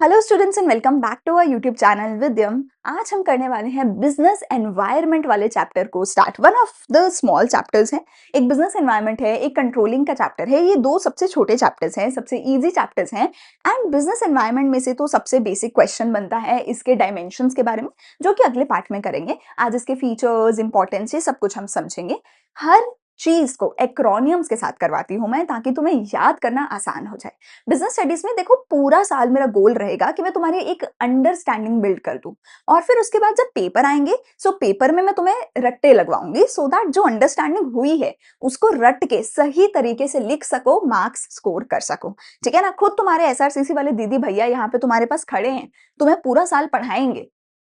Hello students and welcome back to our YouTube channel Vidyam. आज हम करने वाले हैं बिजनेस एनवायरनमेंट वाले चैप्टर को start. One of the small chapters हैं। एक बिजनेस एनवायरनमेंट है, एक कंट्रोलिंग का चैप्टर है। ये दो सबसे छोटे चैप्टर्स हैं, सबसे इजी चैप्टर्स हैं। एंड बिजनेस एनवायरनमेंट में से तो सबसे बेसिक क्वेश्चन बनता है इसके डायमेंशंस के बारे में, जो कि अगले पार्ट में करेंगे। आज इसके फीचर्स, इंपॉर्टेंस, ये सब कुछ हम समझेंगे। हर चीज को एक्रोनियम्स के साथ करवाती हूं मैं, ताकि तुम्हें याद करना आसान हो जाए। बिजनेस स्टडीज में देखो, पूरा साल मेरा गोल रहेगा कि मैं तुम्हारी एक अंडरस्टैंडिंग बिल्ड कर दूं, और फिर उसके बाद जब पेपर आएंगे, सो पेपर में मैं तुम्हें रट्टे लगवाऊंगी, सो दैट जो अंडरस्टैंडिंग हुई है उसको रट के सही तरीके से लिख सको, मार्क्स स्कोर कर सको। ठीक है ना। खुद तुम्हारे एसआरसीसी वाले दीदी भैया यहाँ पे तुम्हारे पास खड़े हैं, तुम्हें पूरा साल पढ़ाएंगे,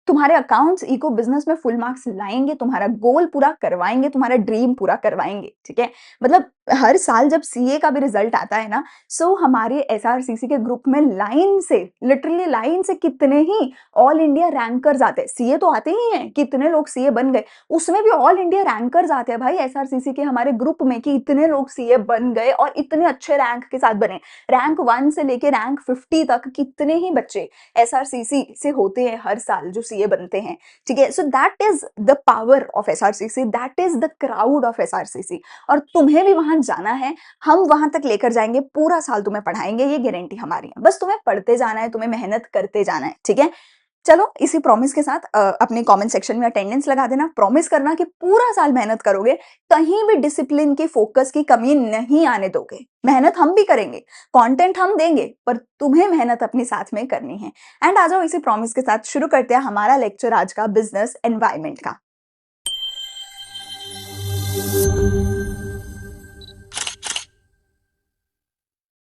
तुम्हारे अकाउंट्स इको बिजनेस में फुल मार्क्स लाएंगे, तुम्हारा गोल पूरा करवाएंगे, तुम्हारा ड्रीम पूरा करवाएंगे। ठीक है। मतलब हर साल जब सीए का भी रिजल्ट आता है ना, सो हमारे एसआरसीसी के ग्रुप में लाइन से, लिटरली लाइन से कितने ही ऑल इंडिया रैंकर्स आते हैं। सीए तो आते ही हैं, कितने लोग सीए बन गए, उसमें भी ऑल इंडिया रैंकर्स आते हैं भाई एसआरसीसी के हमारे ग्रुप में, कि इतने लोग सीए बन गए और इतने अच्छे रैंक के साथ बने। रैंक 1 से लेके रैंक 50 तक कितने ही बच्चे एसआरसीसी से होते हैं हर साल जो सीए बनते हैं। ठीक है। So that is the power of SRCC, that is the crowd of SRCC. और तुम्हें भी वहां जाना है, हम वहां तक लेकर जाएंगे, पूरा साल तुम्हें पढ़ाएंगे, ये गारंटी हमारी है। बस तुम्हें पढ़ते जाना है, तुम्हें मेहनत करते जाना है। ठीक है। चलो, इसी प्रॉमिस के साथ अपने कमेंट सेक्शन में अटेंडेंस लगा देना। प्रॉमिस करना कि पूरा साल मेहनत करोगे, कहीं भी डिसिप्लिन की, फोकस की कमी नहीं आने दोगे। मेहनत हम भी करेंगे, कंटेंट हम देंगे, पर तुम्हें मेहनत अपने साथ में करनी है। एंड आ जाओ, इसी प्रॉमिस के साथ शुरू करते हैं हमारा लेक्चर आज का बिजनेस एनवायरनमेंट का।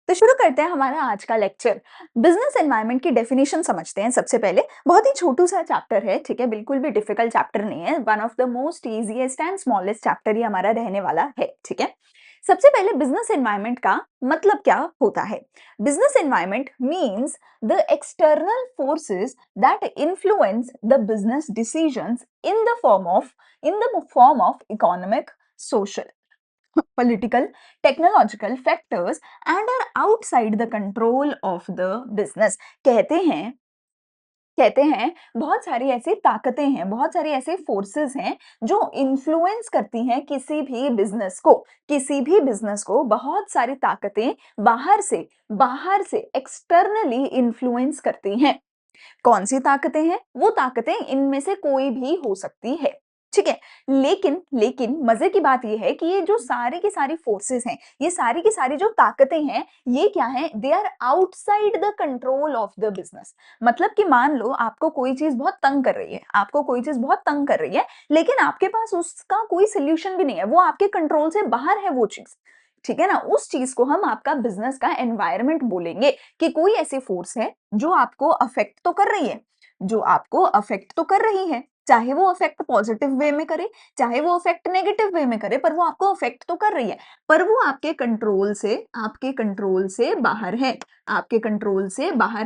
तो शुरू करते हैं हमारा आज का लेक्चर। बिजनेस एनवायरनमेंट की डेफिनेशन समझते हैं सबसे पहले। बहुत ही छोटू सा चैप्टर है, ठीक है, बिल्कुल भी डिफिकल्ट चैप्टर नहीं है। One of the most easiest and smallest chapter ही हमारा रहने वाला है। ठीक है। सबसे पहले बिजनेस एनवायरनमेंट का मतलब क्या होता है। Business environment means the external forces that influence the business decisions in the form of economic, social, political, technological factors and are outside the control of the business। कहते हैं बहुत सारी ऐसी ताकतें हैं, बहुत सारी ऐसे फोर्सेस हैं जो इन्फ्लुएंस करती हैं किसी भी बिजनेस को। बहुत सारी ताकतें बाहर से एक्सटर्नली इन्फ्लुएंस करती हैं। कौन सी ताकतें हैं? वो ताकतें इनमें से कोई भी हो सकती है। ठीक है। लेकिन मजे की बात ये है कि ये जो सारी की सारी फोर्सेस हैं, ये सारी की सारी जो ताकतें हैं, ये क्या है? They are outside the control of the business. मतलब कि मान लो आपको कोई चीज बहुत तंग कर रही है, लेकिन आपके पास उसका कोई सोल्यूशन भी नहीं है, वो आपके कंट्रोल से बाहर है वो चीज। ठीक है ना। उस चीज को हम आपका बिजनेस का एनवायरनमेंट बोलेंगे, कि कोई ऐसी फोर्स है जो आपको अफेक्ट तो कर रही है, चाहे वो अफेक्ट पॉजिटिव वे में करे, चाहे वो अफेक्ट नेगेटिव वे में करे, पर वो आपको अफेक्ट तो कर रही है। पर वो आपके कंट्रोल से बाहर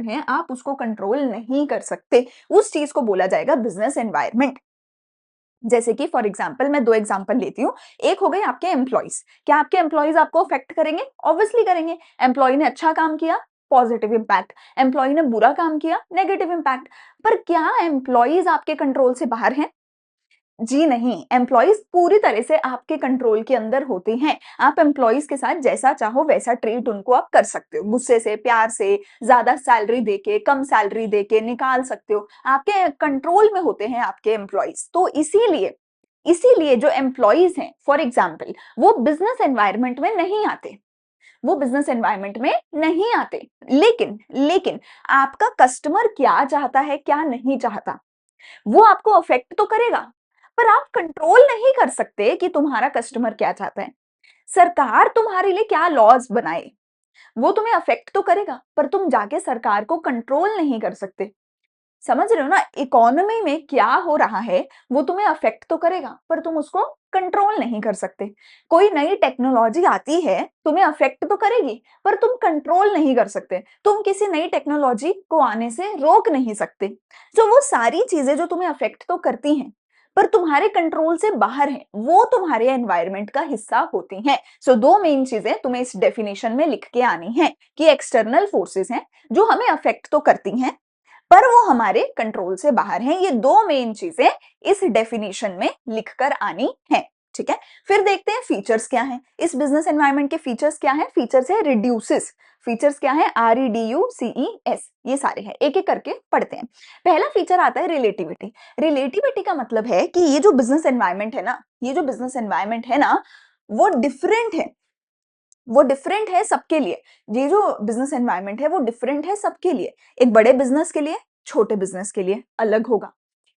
है, आप उसको कंट्रोल नहीं कर सकते। उस चीज को बोला जाएगा बिजनेस एनवायरनमेंट। जैसे कि फॉर एग्जाम्पल, मैं दो एग्जाम्पल लेती हूँ। एक हो गई आपके एम्प्लॉइज। क्या आपके एम्प्लॉइज आपको अफेक्ट करेंगे? ऑब्वियसली करेंगे। एम्प्लॉय ने अच्छा काम किया, पॉजिटिव इंपैक्ट। एम्प्लॉय ने बुरा काम किया, नेगेटिव इंपैक्ट। पर क्या एम्प्लॉइज आपके कंट्रोल से बाहर हैं? जी नहीं, एम्प्लॉइज पूरी तरह से आपके कंट्रोल के अंदर होते हैं। आप एम्प्लॉइज के साथ जैसा चाहो वैसा ट्रीट उनको आप कर सकते हो, गुस्से से, प्यार से, ज्यादा सैलरी देके, कम सैलरी देके निकाल सकते हो। आपके कंट्रोल में होते हैं आपके एम्प्लॉइज। तो इसीलिए जो एम्प्लॉइज हैं, फॉर एग्जाम्पल, वो बिजनेस एनवायरनमेंट में नहीं आते, लेकिन आपका कस्टमर क्या चाहता है, क्या नहीं चाहता, वो आपको अफेक्ट तो करेगा। पर आप कंट्रोल नहीं कर सकते कि तुम्हारा कस्टमर क्या चाहता है। सरकार तुम्हारे लिए क्या लॉज बनाए, वो तुम्हें अफेक्ट तो करेगा, पर तुम जाके सरकार को कंट्रोल नहीं कर सकते। समझ रहे हो ना। इकोनॉमी में क्या हो रहा है वो तुम्हें अफेक्ट तो करेगा, पर तुम उसको कंट्रोल नहीं कर सकते। कोई नई टेक्नोलॉजी आती है, तुम्हें अफेक्ट तो करेगी, पर तुम कंट्रोल नहीं कर सकते। तुम किसी नई टेक्नोलॉजी को आने से रोक नहीं सकते। तो वो सारी चीजें जो तुम्हें अफेक्ट तो करती हैं, पर तुम्हारे कंट्रोल से बाहर हैं, वो तुम्हारे एनवायरनमेंट का हिस्सा होती हैं। सो दो मेन चीजें तुम्हें इस डेफिनेशन में लिख के आनी है कि एक्सटर्नल फोर्सेस हैं जो हमें अफेक्ट तो करती हैं पर वो हमारे कंट्रोल से बाहर हैं। ये दो मेन चीजें इस डेफिनेशन में लिखकर आनी है। ठीक है, फिर देखते हैं फीचर्स क्या हैं। इस बिजनेस एनवायरनमेंट के फीचर्स क्या हैं? फीचर्स है रिड्यूसेस। फीचर्स क्या है? REDUCES। ये सारे हैं, एक एक करके पढ़ते हैं। पहला फीचर आता है रिलेटिविटी। रिलेटिविटी का मतलब है कि ये जो बिजनेस एनवायरनमेंट है ना, ये जो बिजनेस एनवायरनमेंट है ना, वो डिफरेंट है। वो डिफरेंट है सबके लिए। ये जो बिजनेस एनवायरनमेंट है वो डिफरेंट है सबके लिए। एक बड़े बिजनेस के लिए, छोटे बिजनेस के लिए अलग होगा।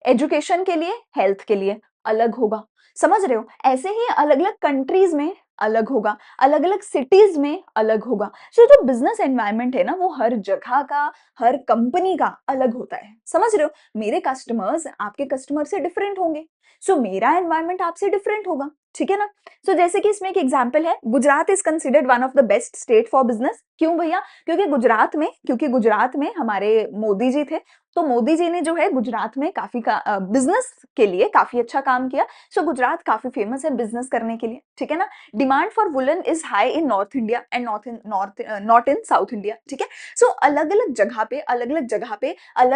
एजुकेशन के लिए, हेल्थ के लिए अलग होगा। समझ रहे हो? ऐसे ही अलग अलग कंट्रीज में अलग होगा, अलग अलग सिटीज में अलग होगा। सो जो बिजनेस एनवायरनमेंट है ना, वो हर जगह का, हर कंपनी का अलग होता है। समझ रहे हो? मेरे कस्टमर्स आपके कस्टमर से डिफरेंट होंगे, सो मेरा एनवायरनमेंट आपसे डिफरेंट होगा। ठीक है ना? सो जैसे कि इसमें एक एग्जांपल है, Gujarat is considered one of the best state for business. क्यों भैया? क्योंकि गुजरात में हमारे मोदी जी थे, तो मोदी जी ने जो है गुजरात में काफी बिजनेस के लिए काफी अच्छा काम किया। सो गुजरात काफी फेमस है बिजनेस करने के लिए। ठीक है ना? Demand for woollen is high in north India and not in south India. ठीक है? सो अलग अलग जगह पे अलग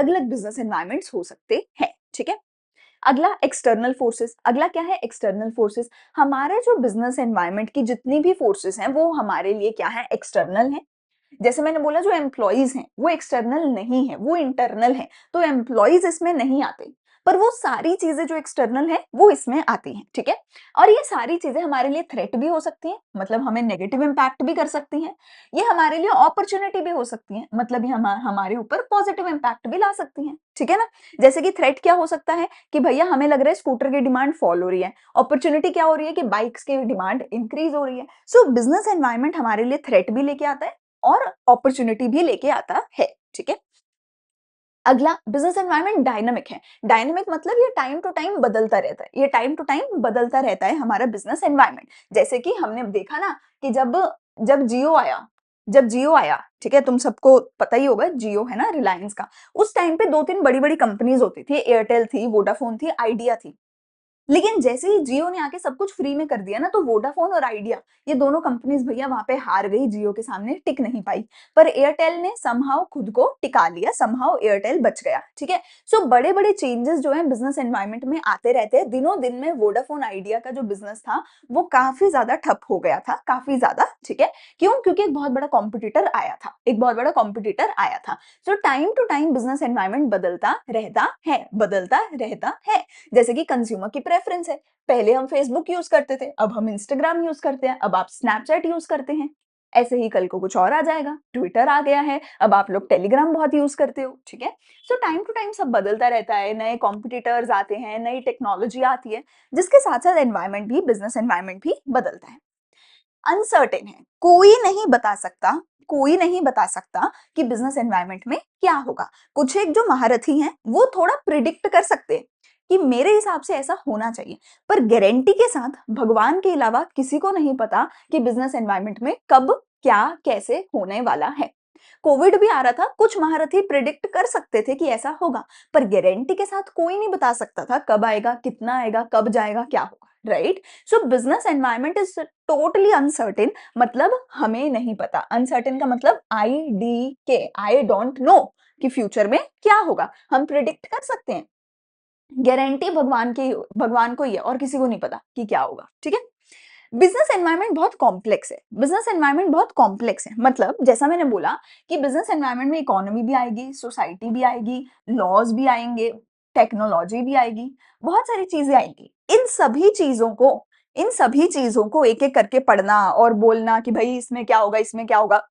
अलग बिजनेस एनवायरमेंट्स हो सकते हैं। ठीक है? अगला एक्सटर्नल फोर्सेस। अगला क्या है? External forces. हमारे जो बिजनेस एनवायरनमेंट की जितनी भी फोर्सेस हैं वो हमारे लिए क्या है? एक्सटर्नल है। जैसे मैंने बोला जो एम्प्लॉइज हैं वो एक्सटर्नल नहीं है, वो इंटरनल है, तो एम्प्लॉइज इसमें नहीं आते। पर वो सारी चीजें जो एक्सटर्नल है वो इसमें आती हैं। ठीक है? और ये सारी चीजें हमारे लिए थ्रेट भी हो सकती हैं, मतलब हमें नेगेटिव इंपैक्ट भी कर सकती हैं। ये हमारे लिए अपॉर्चुनिटी भी हो सकती है, मतलब ये हमारे ऊपर पॉजिटिव इंपैक्ट भी ला सकती हैं। ठीक है ना? जैसे कि थ्रेट क्या हो सकता है कि भैया हमें लग रहा है स्कूटर की डिमांड फॉल हो रही है, अपॉर्चुनिटी क्या हो रही है कि बाइक्स की डिमांड इंक्रीज हो रही है। सो बिजनेस एनवायरनमेंट हमारे लिए थ्रेट भी लेके आता है और अपॉर्चुनिटी भी लेके आता है। ठीक है? अगला बिजनेस एनवायरनमेंट डायनामिक है। डायनामिक मतलब ये टाइम टू टाइम बदलता रहता है, ये टाइम टू टाइम बदलता रहता है हमारा बिजनेस एनवायरनमेंट। जैसे कि हमने देखा ना कि जब जब जियो आया जब जियो आया, ठीक है, तुम सबको पता ही होगा जियो है ना, रिलायंस का। उस टाइम पे दो तीन बड़ी बड़ी कंपनीज होती थी, एयरटेल थी, वोडाफोन थी, आइडिया थी। लेकिन जैसे ही जियो ने आके सब कुछ फ्री में कर दिया ना, तो वोडाफोन और आइडिया, ये दोनों कंपनीज भैया वहां पे हार गई, जियो के सामने टिक नहीं पाई। पर एयरटेल ने समहाउ खुद को टिका लिया, समहाउ एयरटेल बच गया। ठीक है? सो बड़े बड़े चेंजेस जो है बिजनेस एनवायरनमेंट में आते रहते हैं। दिनों दिन में वोडाफोन आइडिया का जो बिजनेस था वो काफी ज्यादा ठप हो गया था, काफी ज्यादा। ठीक है? क्यों? क्योंकि एक बहुत बड़ा कॉम्पिटिटर आया था, एक बहुत बड़ा कॉम्पिटिटर आया था। So time to time business environment बदलता रहता है, बदलता रहता है। जैसे कि कंज्यूमर की प्रेफरेंस है, पहले हम फेसबुक यूज करते थे, अब हम इंस्टाग्राम यूज करते हैं, अब आप स्नैपचैट यूज करते हैं। ऐसे ही कल को कुछ और आ जाएगा, ट्विटर आ गया है, अब आप लोग टेलीग्राम बहुत यूज करते हो। ठीक है? सो टाइम टू टाइम सब बदलता रहता है, नए कॉम्पिटिटर्स आते हैं, नई टेक्नोलॉजी आती है, जिसके साथ साथ एनवायरमेंट भी, बिजनेस एनवायरमेंट भी बदलता है। अनसर्टेन है, कोई नहीं बता सकता कि बिजनेस एनवायरनमेंट में क्या होगा। कुछ एक जो महारथी हैं वो थोड़ा प्रिडिक्ट कर सकते हैं कि मेरे हिसाब से ऐसा होना चाहिए, पर गारंटी के साथ भगवान के अलावा किसी को नहीं पता कि बिजनेस एनवायरनमेंट में कब क्या कैसे होने वाला है। कोविड भी आ रहा था, कुछ महारथी प्रिडिक्ट कर सकते थे कि ऐसा होगा, पर गारंटी के साथ कोई नहीं बता सकता था कब आएगा, कितना आएगा, कब जाएगा, क्या होगा। Right? So business environment is totally uncertain, मतलब हमें नहीं पता। अनसर्टेन का मतलब IDK, आई डोंट नो कि फ्यूचर में क्या होगा। हम प्रिडिक्ट कर सकते हैं, गारंटी भगवान को ही है और किसी को नहीं पता कि क्या होगा। ठीक है? बिजनेस एनवायरनमेंट बहुत कॉम्प्लेक्स है, बिजनेस एनवायरनमेंट बहुत कॉम्प्लेक्स है। मतलब जैसा मैंने बोला कि बिजनेस एनवायरनमेंट में इकोनॉमी भी आएगी, सोसाइटी भी आएगी, लॉज भी आएंगे, टेक्नोलॉजी भी आएगी, बहुत सारी चीजें आएंगी। इन सभी चीजों को एक एक करके पढ़ना और बोलना कि भाई इसमें क्या होगा, इसमें क्या होगा,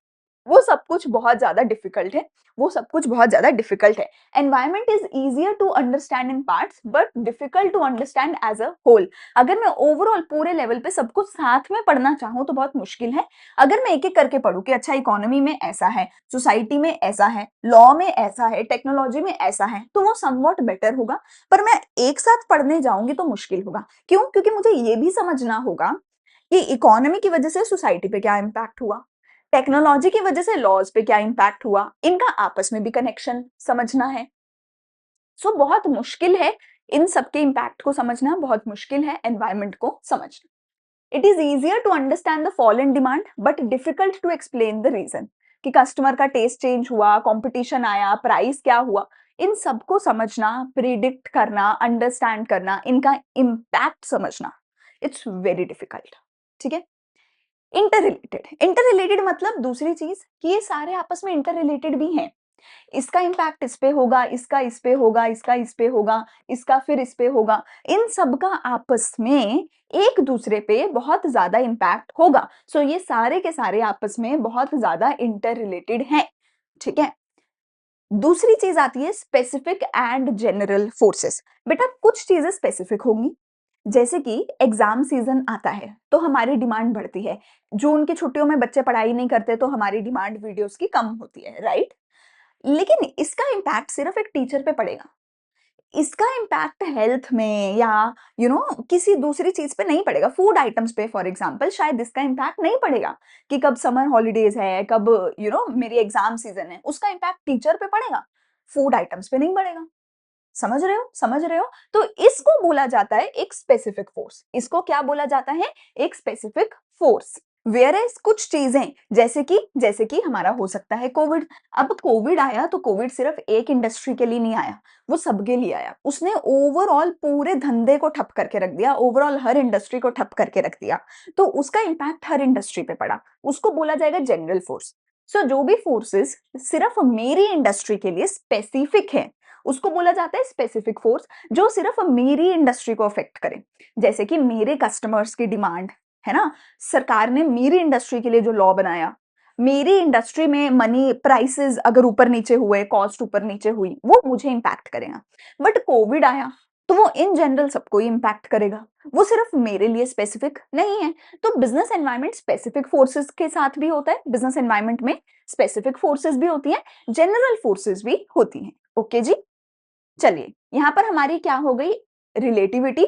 वो सब कुछ बहुत ज्यादा डिफिकल्ट है। वो सब कुछ बहुत ज्यादा डिफिकल्ट है। Environment is easier to understand in parts but difficult to understand as a whole. अगर मैं ओवरऑल पूरे लेवल पे सब कुछ साथ में पढ़ना चाहूँ तो बहुत मुश्किल है। अगर मैं एक एक करके पढ़ूं कि अच्छा इकोनॉमी में ऐसा है, सोसाइटी में ऐसा है, लॉ में ऐसा है, टेक्नोलॉजी में ऐसा है, तो वो समवॉट बेटर होगा। पर मैं एक साथ पढ़ने जाऊंगी तो मुश्किल होगा। क्यों? क्योंकि मुझे ये भी समझना होगा कि इकोनॉमी की वजह से सोसाइटी पे क्या इम्पैक्ट हुआ, टेक्नोलॉजी की वजह से लॉज पे क्या इम्पैक्ट हुआ, इनका आपस में भी कनेक्शन समझना है। सो बहुत मुश्किल है इन सबके इम्पैक्ट को समझना बहुत मुश्किल है एनवायरनमेंट को समझना। It is easier to understand the fall in demand but difficult to explain the reason कि कस्टमर का टेस्ट चेंज हुआ, कंपटीशन आया, प्राइस क्या हुआ। इन सबको समझना, प्रिडिक्ट करना, अंडरस्टैंड करना, इनका इम्पैक्ट समझना, इट्स वेरी डिफिकल्ट। ठीक है। इंटर रिलेटेड मतलब दूसरी चीज कि ये सारे आपस में इंटर रिलेटेड भी हैं। इसका इम्पैक्ट इस पे होगा, इसका इस पे होगा, इसका इस पे होगा, इसका फिर इस पे होगा। इन सब का आपस में एक दूसरे पे बहुत ज्यादा इम्पैक्ट होगा। सो ये सारे के सारे आपस में बहुत ज्यादा इंटर रिलेटेड हैं। ठीक है। दूसरी चीज आती है स्पेसिफिक एंड जनरल फोर्सेस। बेटा कुछ चीजें स्पेसिफिक होंगी, जैसे कि एग्जाम सीजन आता है तो हमारी डिमांड बढ़ती है। जून की छुट्टियों में बच्चे पढ़ाई नहीं करते तो हमारी डिमांड वीडियोस की कम होती है, राइट। लेकिन इसका इम्पैक्ट सिर्फ एक टीचर पे पड़ेगा। इसका इम्पैक्ट हेल्थ में या किसी दूसरी चीज पे नहीं पड़ेगा। फूड आइटम्स पे फॉर एग्जांपल शायद इसका इम्पैक्ट नहीं पड़ेगा कि कब समर हॉलीडेज है, कब मेरी एग्जाम सीजन है, उसका इम्पैक्ट टीचर पे पड़ेगा, फूड आइटम्स पे नहीं पड़ेगा। समझ रहे हो, समझ रहे हो। तो इसको बोला जाता है एक स्पेसिफिक फोर्स। इसको क्या बोला जाता है? एक स्पेसिफिक फोर्स। वेयर एज कुछ चीजें जैसे कि हमारा हो सकता है कोविड। अब कोविड आया तो कोविड सिर्फ एक इंडस्ट्री के लिए नहीं आया, वो सबके लिए आया। उसने ओवरऑल पूरे धंधे को ठप करके रख दिया, ओवरऑल हर इंडस्ट्री को ठप करके रख दिया। तो उसका इम्पैक्ट हर इंडस्ट्री पे पड़ा, उसको बोला जाएगा जनरल फोर्स। सो जो भी फोर्सेस सिर्फ मेरी इंडस्ट्री के लिए स्पेसिफिक है उसको बोला जाता है स्पेसिफिक फोर्स, जो सिर्फ मेरी इंडस्ट्री को अफेक्ट करे। जैसे कि मेरे कस्टमर्स की डिमांड है ना, सरकार ने मेरी इंडस्ट्री के लिए जो लॉ बनाया, मेरी इंडस्ट्री में मनी प्राइसेस अगर ऊपर नीचे हुए, कॉस्ट ऊपर नीचे हुई, वो मुझे इंपैक्ट करेगा। बट कोविड आया तो वो इन जनरल सबको इंपैक्ट करेगा, वो सिर्फ मेरे लिए स्पेसिफिक नहीं है। तो बिजनेस एनवायरनमेंट स्पेसिफिक फोर्सेस के साथ भी होता है। बिजनेस एनवायरनमेंट में स्पेसिफिक फोर्सेस भी होती हैं, जनरल फोर्सेस भी होती हैं। ओके जी। चलिए यहाँ पर हमारी क्या हो गई, रिलेटिविटी,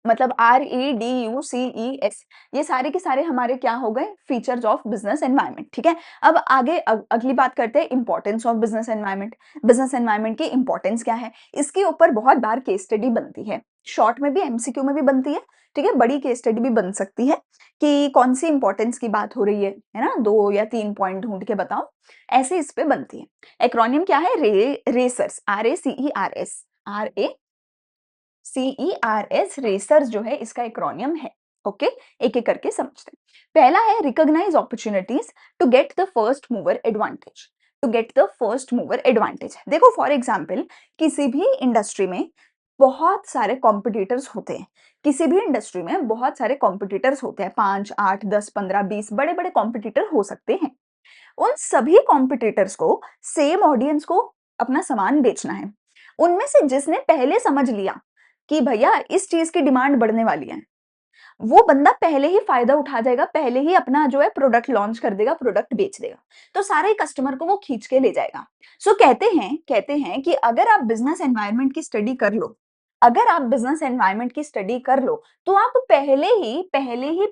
मतलब REDUCES, ये सारे के सारे हमारे क्या हो गए, फीचर्स ऑफ बिजनेस एनवायरनमेंट। ठीक है। अब आगे अगली बात करते हैं importance of business environment. Business environment की इंपॉर्टेंस क्या है, इसके ऊपर बहुत बार केस स्टडी बनती है, शॉर्ट में भी, MCQ में भी बनती है। ठीक है। बड़ी केस स्टडी भी बन सकती है कि कौन सी इंपॉर्टेंस की बात हो रही है ना, 2 या 3 पॉइंट ढूंढ के बताओ, ऐसे इस पे बनती है। एक्रोनियम क्या है, रेसर्स, RACERS, रेसर्स जो है इसका एक्रोनियम है। ओके। एक एक करके समझते हैं। पहला है recognise opportunities to get the first mover advantage. To get the first mover advantage, देखो फॉर एग्जांपल किसी भी इंडस्ट्री में बहुत सारे कॉम्पिटिटर्स होते हैं। किसी भी इंडस्ट्री में बहुत सारे कॉम्पिटिटर्स होते हैं, 5 8 10 15 20 बड़े बड़े कॉम्पिटिटर हो सकते हैं। उन सभी कॉम्पिटिटर्स को, सेम ऑडियंस को अपना सामान बेचना है। उनमें से जिसने पहले समझ लिया कि भैया इस चीज की डिमांड बढ़ने वाली है, वो बंदा पहले ही फायदा उठा जाएगा, पहले ही अपना जो है प्रोडक्ट लॉन्च कर देगा, प्रोडक्ट बेच देगा, तो सारे कस्टमर को वो खींच के ले जाएगा। सो कहते हैं कि अगर आप बिजनेस एनवायरनमेंट की स्टडी कर लो, अगर आप बिजनेस एनवायरनमेंट की स्टडी कर लो तो आप पहले ही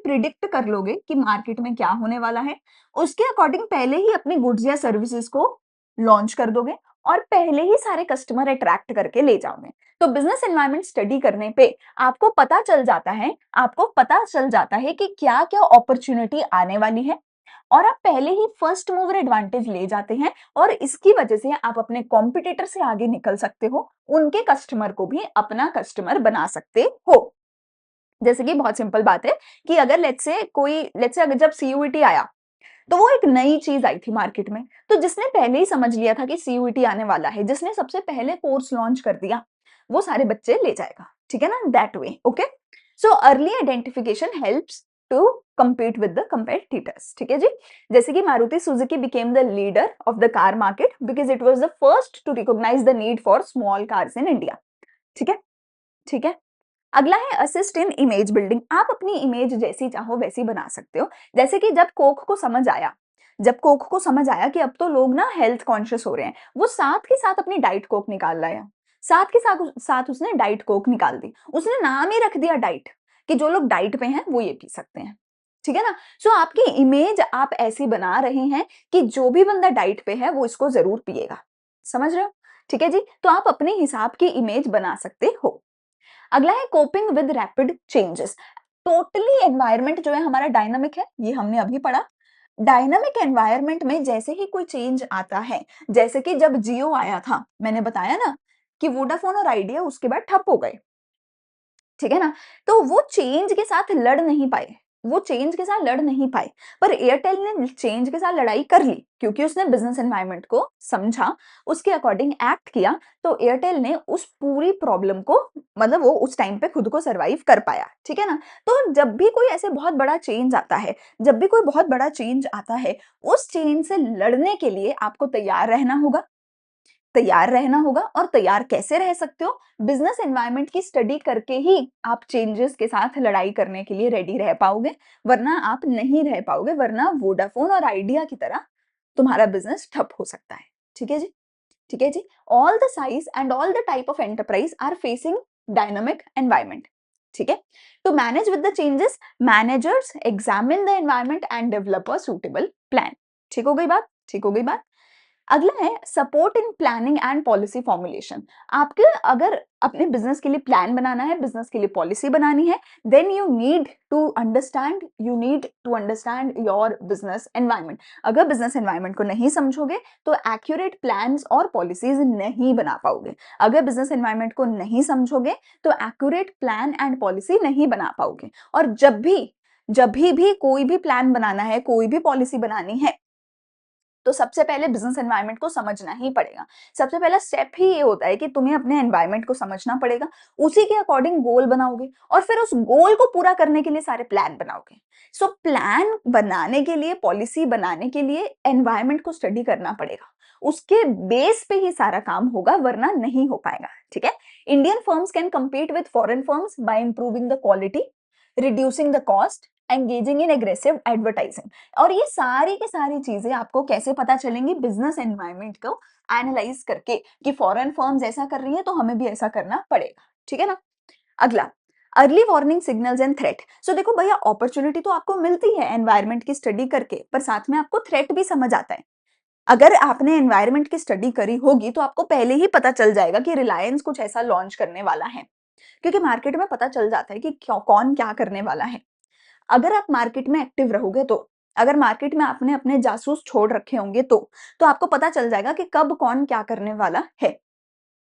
प्रिडिक्ट कर लोगे कि मार्केट में क्या होने वाला है, उसके अकॉर्डिंग पहले ही अपनी गुड्स या सर्विसेज को लॉन्च कर दोगे और पहले ही सारे कस्टमर अट्रैक्ट करके ले जाओगे। तो बिजनेस एनवायरनमेंट स्टडी करने पे आपको पता चल जाता है कि क्या क्या अपॉर्चुनिटी आने वाली है, और आप पहले ही फर्स्ट मूवर एडवांटेज ले जाते हैं और इसकी वजह से आप अपने कॉम्पिटिटर से आगे निकल सकते हो, उनके कस्टमर को भी अपना कस्टमर बना सकते हो। जैसे कि बहुत सिंपल बात है कि अगर लेट्स से अगर जब CUET आया तो वो एक नई चीज आई थी मार्केट में, तो जिसने पहले ही समझ लिया था कि CUET आने वाला है, जिसने सबसे पहले कोर्स लॉन्च कर दिया, वो सारे बच्चे ले जाएगा। ठीक है ना, that way. Okay. So early identification helps to compete with the competitors। ठीक है जी। जैसे कि Maruti Suzuki became the leader of the car market because it was the first to recognize the need for small cars in India। ठीक है, ठीक है। अगला है असिस्ट इन इमेज बिल्डिंग। आप अपनी इमेज जैसी चाहो वैसी बना सकते हो। जैसे कि जब कोक को समझ आया कि अब तो लोग ना हेल्थ कॉन्शियस हो रहे हैं, वो साथ के साथ अपनी डाइट कोक निकाल लाया, साथ के साथ साथ उसने डाइट कोक निकाल दी, उसने नाम ही रख दिया डाइट, कि जो लोग डाइट पे हैं वो ये पी सकते हैं। ठीक है ना। सो आपकी इमेज आप ऐसी बना रहे हैं कि जो भी बंदा डाइट पे है वो इसको जरूर पिएगा। समझ रहे हो। ठीक है जी? तो आप अपने हिसाब की इमेज बना सकते हो। अगला है coping with rapid changes. Totally environment जो है हमारा डायनामिक है, ये हमने अभी पढ़ा। डायनामिक एनवायरनमेंट में जैसे ही कोई चेंज आता है, जैसे कि जब जियो आया था, मैंने बताया ना कि वोडाफोन और आइडिया उसके बाद ठप हो गए। ठीक है ना? तो वो चेंज के साथ लड़ नहीं पाए, वो चेंज के साथ लड़ नहीं पाए, पर एयरटेल ने चेंज के साथ लड़ाई कर ली क्योंकि उसने बिज़नेस एनवायरनमेंट को समझा, उसके अकॉर्डिंग एक्ट किया, तो एयरटेल ने उस पूरी प्रॉब्लम को मतलब वो उस टाइम पे खुद को सर्वाइव कर पाया, ठीक है ना? तो जब भी कोई ऐसे बहुत बड़ा चेंज आता है, जब भी कोई बहुत बड़ा चेंज आता है, उस चेंज से लड़ने के लिए आपको तैयार रहना होगा। तैयार रहना होगा और तैयार कैसे रह सकते हो? बिज़नेस एनवायरनमेंट की स्टडी करके ही आप चेंजेस के साथ लड़ाई करने के लिए रेडी रह पाओगे, वरना आप नहीं रह पाओगे, वरना वोडाफोन और आइडिया की तरह तुम्हारा बिज़नेस ठप हो सकता है। ठीक है जी? ठीक है जी? All the size and all the type of enterprise are facing dynamic environment. ठीक है? To manage with the changes, managers examine the environment and develop a suitable plan. ठीक हो गई बात? ठीक हो गई बात? अगला है support in planning and policy formulation. आपके अगर अपने बिजनेस के लिए प्लान बनाना है, बिजनेस के लिए पॉलिसी बनानी है, then you need to understand your business environment. अगर बिजनेस एनवायरनमेंट को नहीं समझोगे तो एक्यूरेट प्लान्स और पॉलिसीज नहीं बना पाओगे। अगर बिजनेस एनवायरनमेंट को नहीं समझोगे तो एक्यूरेट प्लान एंड पॉलिसी नहीं बना पाओगे। और जब भी कोई भी प्लान बनाना है, कोई भी पॉलिसी बनानी है, तो सबसे पहले बिजनेस एनवायरनमेंट को समझना ही पड़ेगा। सबसे पहला स्टेप ही ये होता है कि तुम्हें अपने एनवायरनमेंट को समझना पड़ेगा, उसी के अकॉर्डिंग गोल बनाओगे और फिर उस गोल को पूरा करने के लिए सारे प्लान बनाओगे। सो प्लान बनाने के लिए, पॉलिसी बनाने के लिए एनवायरनमेंट को स्टडी करना पड़ेगा। उसके बेस पे ही सारा काम होगा, वरना नहीं हो पाएगा। ठीक है? Indian firms can compete with foreign firms by improving the quality, reducing the cost, engaging in aggressive advertising। और ये सारी की सारी चीजें आपको कैसे पता चलेंगी? बिजनेस एनवायरनमेंट को एनालाइज करके कि फॉरेन फर्म्स ऐसा कर रही है तो हमें भी ऐसा करना पड़ेगा। ठीक है ना? अगला, early warning signals and threat. So देखो भैया, अपॉर्चुनिटी तो आपको मिलती है एनवायरनमेंट की स्टडी करके, पर साथ में आपको थ्रेट भी समझ आता है। अगर आपने एनवायरनमेंट की स्टडी करी होगी तो आपको पहले ही पता चल जाएगा कि रिलायंस कुछ ऐसा लॉन्च करने वाला है, क्योंकि मार्केट में पता चल जाता है कि कौन क्या करने वाला है। अगर आप मार्केट में एक्टिव रहोगे तो, अगर मार्केट में आपने अपने जासूस छोड़ रखे होंगे तो आपको पता चल जाएगा कि कब कौन क्या करने वाला है।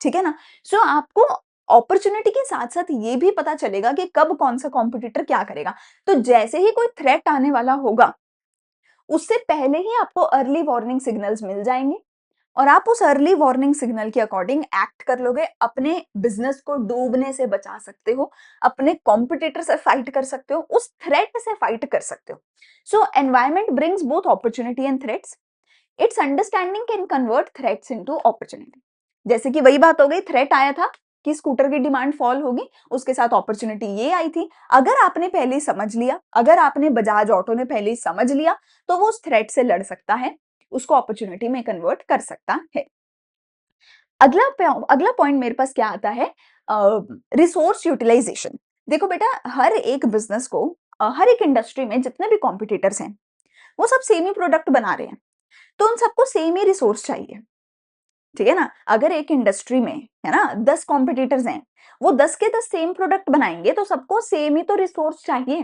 ठीक है ना? सो आपको अपॉर्चुनिटी के साथ-साथ ये भी पता चलेगा कि कब कौन सा कॉम्पिटिटर क्या करेगा। तो जैसे ही कोई थ्रेट आने वाला होगा, उससे पहले ही आपको अर्ली वार्निंग सिग्नल्स मिल जाएँगे और आप उस अर्ली वार्निंग सिग्नल के अकॉर्डिंग एक्ट कर लोगे, अपने बिजनेस को डूबने से बचा सकते हो, अपने कॉम्पिटिटर से फाइट कर सकते हो, उस थ्रेट से फाइट कर सकते हो। So environment brings both opportunity and threats. It's understanding can convert threats into opportunity. जैसे कि वही बात हो गई, थ्रेट आया था कि स्कूटर की डिमांड फॉल होगी, उसके साथ अपॉर्चुनिटी ये आई थी। अगर आपने पहले ही समझ लिया, अगर आपने बजाज ऑटो ने पहले ही समझ लिया, तो वो उस थ्रेट से लड़ सकता है, उसको अपॉर्चुनिटी में कन्वर्ट कर सकता है। अगला पॉइंट मेरे पास क्या आता है? Resource utilisation. देखो बेटा, हर एक बिजनेस को, हर एक इंडस्ट्री में जितने भी कॉम्पिटिटर्स हैं, वो सब सेम ही प्रोडक्ट बना रहे हैं, तो उन सबको सेम ही रिसोर्स चाहिए। ठीक है ना? अगर एक इंडस्ट्री में, है ना, 10 कॉम्पिटिटर्स हैं, वो 10 के 10 सेम प्रोडक्ट बनाएंगे तो सबको सेम ही तो रिसोर्स चाहिए।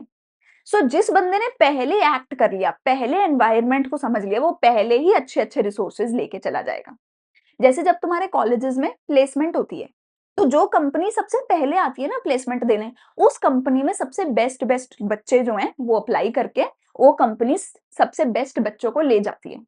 सो जिस बंदे ने पहले एक्ट कर लिया, पहले एनवायरनमेंट को समझ लिया, वो पहले ही अच्छे अच्छे रिसोर्सेज लेके चला जाएगा। जैसे जब तुम्हारे कॉलेजेस में प्लेसमेंट होती है, तो जो कंपनी सबसे पहले आती है ना प्लेसमेंट देने, उस कंपनी में सबसे बेस्ट बेस्ट बच्चे जो हैं वो अप्लाई करके वो कंपनी सबसे बेस्ट बच्चों को ले जाती है।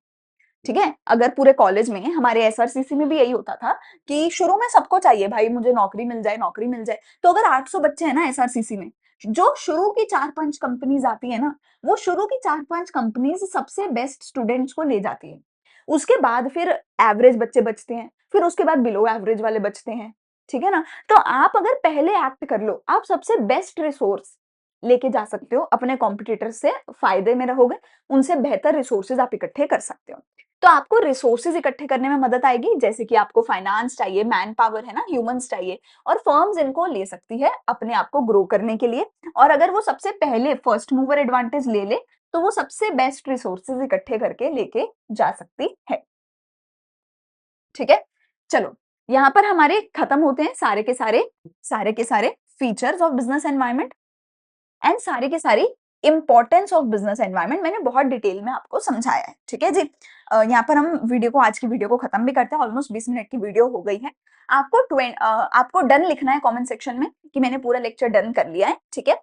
ठीक है? अगर पूरे कॉलेज में, हमारे एसआरसीसी में भी यही होता था कि शुरू में सबको चाहिए भाई मुझे नौकरी मिल जाए, नौकरी मिल जाए। तो अगर 800 बच्चे हैं ना एसआरसीसी में, जो शुरू की 4-5 कंपनीज आती है ना, वो शुरू की 4-5 कंपनीज सबसे बेस्ट स्टूडेंट्स को ले जाती है। उसके बाद फिर एवरेज बच्चे बचते हैं, फिर उसके बाद बिलो एवरेज वाले बचते हैं। ठीक है ना? तो आप अगर पहले एक्ट कर लो, आप सबसे बेस्ट रिसोर्स लेके जा सकते हो, अपने कॉम्पिटिटर से फायदे में रहोगे, उनसे बेहतर रिसोर्सेज आप इकट्ठे कर सकते हो। तो आपको रिसोर्सेज इकट्ठे करने में मदद आएगी, जैसे कि आपको फाइनेंस चाहिए, मैन पावर है ना, ह्यूमंस चाहिए, और फर्म्स इनको ले सकती है अपने आप को ग्रो करने के लिए। और अगर वो सबसे पहले फर्स्ट मूवर एडवांटेज ले ले, तो वो सबसे बेस्ट रिसोर्सेज इकट्ठे करके लेके जा सकती है। ठीक है? चलो, यहाँ पर हमारे खत्म होते हैं सारे के सारे features of business environment and सारी की सारी इम्पोर्टेंस ऑफ बिजनेस एनवायरनमेंट मैंने बहुत डिटेल में आपको समझाया है, ठीक है जी। यहाँ पर हम वीडियो को आज की वीडियो को खत्म भी करते हैं, ऑलमोस्ट 20 मिनट की वीडियो हो गई है। आपको डन लिखना है कमेंट सेक्शन में कि मैंने पूरा लेक्चर डन कर लिया है, ठीक है।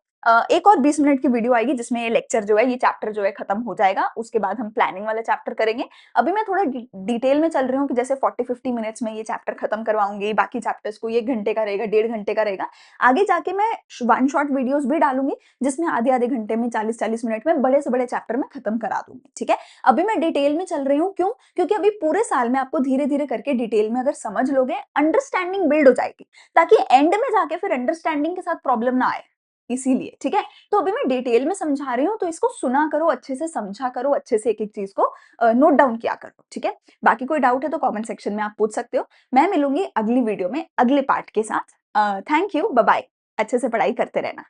एक और 20 मिनट की वीडियो आएगी जिसमें ये लेक्चर जो है, ये चैप्टर जो है खत्म हो जाएगा, उसके बाद हम प्लानिंग वाला चैप्टर करेंगे। अभी मैं थोड़ा डिटेल में चल रही हूँ कि जैसे 40-50 मिनट्स में ये चैप्टर खत्म करवाऊंगी, बाकी चैप्टर्स को 1 घंटे का रहेगा, 1.5 घंटे का रहेगा। आगे जाके मैं वन शॉट वीडियोस भी डालूंगी जिसमें आधे-आधे घंटे में 40-40 मिनट में बड़े से बड़े चैप्टर में खत्म करा दूंगी, ठीक है। अभी मैं डिटेल में चल रही हूँ, क्यों? क्योंकि अभी पूरे साल में आपको धीरे-धीरे करके डिटेल में अगर समझ लोगे, अंडरस्टैंडिंग बिल्ड हो जाएगी, ताकि एंड में जाके फिर अंडरस्टैंडिंग के साथ प्रॉब्लम ना आए, इसीलिए, ठीक है। तो अभी मैं डिटेल में समझा रही हूँ, तो इसको सुना करो, अच्छे से समझा करो, अच्छे से एक-एक चीज को नोट डाउन किया करो, ठीक है। बाकी कोई डाउट है तो कमेंट सेक्शन में आप पूछ सकते हो। मैं मिलूंगी अगली वीडियो में अगले पार्ट के साथ। Thank you, bye bye. अच्छे से पढ़ाई करते रहना।